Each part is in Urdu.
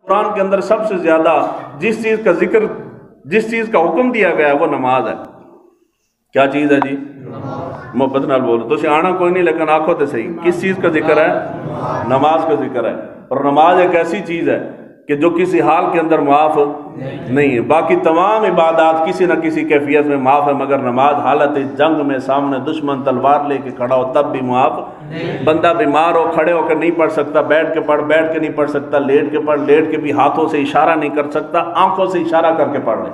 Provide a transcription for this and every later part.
قرآن کے اندر سب سے زیادہ جس چیز کا ذکر، جس چیز کا حکم دیا گیا ہے وہ نماز ہے۔ کیا چیز ہے جی؟ محبت نال بولو تو آنا کوئی نہیں، لیکن آنکھوں تے صحیح کس چیز کا ذکر ہے؟ نماز کا ذکر ہے۔ اور نماز ایک ایسی چیز ہے کہ جو کسی حال کے اندر معاف نہیں ہے۔ باقی تمام عبادات کسی نہ کسی کیفیت میں معاف ہے، مگر نماز حالت جنگ میں سامنے دشمن تلوار لے کے کھڑا ہو تب بھی معاف۔ بندہ بیمار ہو، کھڑے ہو کے نہیں پڑھ سکتا، بیٹھ کے پڑھ، بیٹھ کے نہیں پڑھ سکتا، لیٹ کے پڑھ، لیٹ کے بھی ہاتھوں سے اشارہ نہیں کر سکتا، آنکھوں سے اشارہ کر کے پڑھ لے،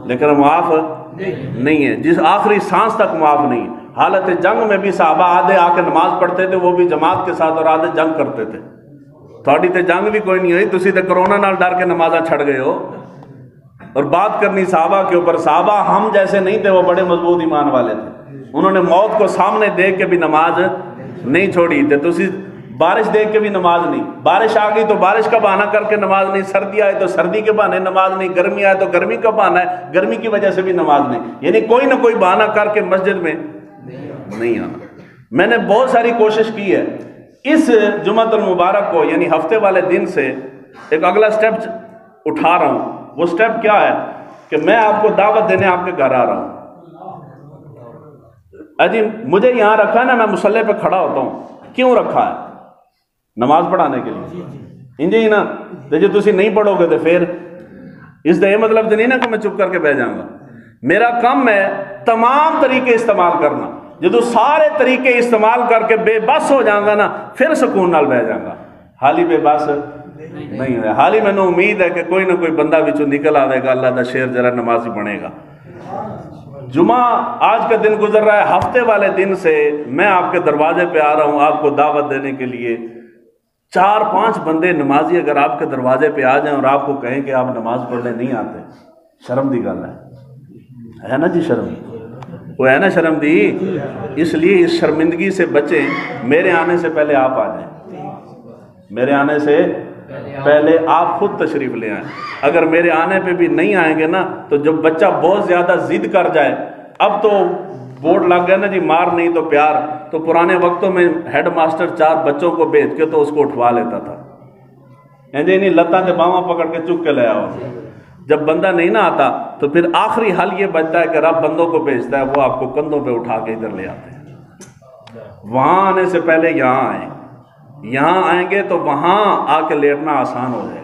لیکن معاف نہیں ہے۔ جس آخری سانس تک معاف نہیں ہے۔ حالت جنگ میں بھی صحابہ آدھے آ کے نماز پڑھتے تھے، وہ بھی جماعت کے ساتھ، اور آدھے جنگ کرتے تھے۔ تھوڑی تے جنگ بھی کوئی نہیں ہوئی، تسی تے کرونا نال ڈر کے نمازاں چھڑ گئے ہو۔ اور بات کرنی صحابہ کے اوپر، صحابہ ہم جیسے نہیں تھے، وہ بڑے مضبوط ایمان والے تھے، انہوں نے موت کو سامنے دیکھ کے بھی نماز نہیں چھوڑی تھے۔ تسی بارش دیکھ کے بھی نماز نہیں، بارش آ گئی تو بارش کا بہانہ کر کے نماز نہیں، سردی آئے تو سردی کے بہانے نماز نہیں، گرمی آئے تو گرمی کا بہانہ ہے، گرمی کی وجہ سے بھی نماز نہیں، یعنی کوئی نہ کوئی بہانہ کر کے مسجد میں نہیں آنا۔ میں نے بہت ساری کوشش کی ہے اس جمعۃ المبارک کو، یعنی ہفتے والے دن سے ایک اگلا سٹیپ اٹھا رہا ہوں۔ وہ سٹیپ کیا ہے کہ میں آپ کو دعوت دینے آپ کے گھر آ رہا ہوں۔ اجی مجھے یہاں رکھا ہے نا، میں مصلی پہ کھڑا ہوتا ہوں، کیوں رکھا ہے؟ نماز پڑھانے کے لیے، انجی نا جی تسی نہیں پڑھو گے تو پھر اس کا یہ مطلب تو نہیں نا کہ میں چپ کر کے بیٹھ جاؤں گا۔ میرا کام ہے تمام طریقے استعمال کرنا، جدو سارے طریقے استعمال کر کے بے بس ہو جاؤں گا نا، پھر سکون نال بیٹھ جاؤں گا۔ حالی بے بس نہیں ہے، حالی میں نے امید ہے کہ کوئی نہ کوئی بندہ بچوں نکل آئے گا، اللہ دا شیر ذرا نمازی بنے گا۔ جمعہ آج کا دن گزر رہا ہے، ہفتے والے دن سے میں آپ کے دروازے پہ آ رہا ہوں آپ کو دعوت دینے کے لیے۔ 4-5 بندے نمازی اگر آپ کے دروازے پہ آ جائیں اور آپ کو کہیں کہ آپ نماز پڑھنے نہیں آتے، شرم دی گل ہے نا جی؟ شرم وہ ہے نا، شرم دی۔ اس لیے اس شرمندگی سے بچیں، میرے آنے سے پہلے آپ آ جائیں، میرے آنے سے پہلے آپ خود تشریف لے آئیں۔ اگر میرے آنے پہ بھی نہیں آئیں گے نا تو جب بچہ بہت زیادہ ضد کر جائے، اب تو بورڈ لگ گیا نا جی، مار نہیں تو پیار، تو پرانے وقتوں میں ہیڈ ماسٹر 4 بچوں کو بھیج کے تو اس کو اٹھوا لیتا تھا، نہیں لتاں تے باواں پکڑ کے چک کے لے آؤ۔ جب بندہ نہیں نہ آتا تو پھر آخری حل یہ بچتا ہے کہ رب بندوں کو بھیجتا ہے، وہ آپ کو کندھوں پہ اٹھا کے ادھر لے آتے ہیں۔ وہاں آنے سے پہلے یہاں آئیں، یہاں آئیں گے تو وہاں آ کے لیٹنا آسان ہو جائے گا۔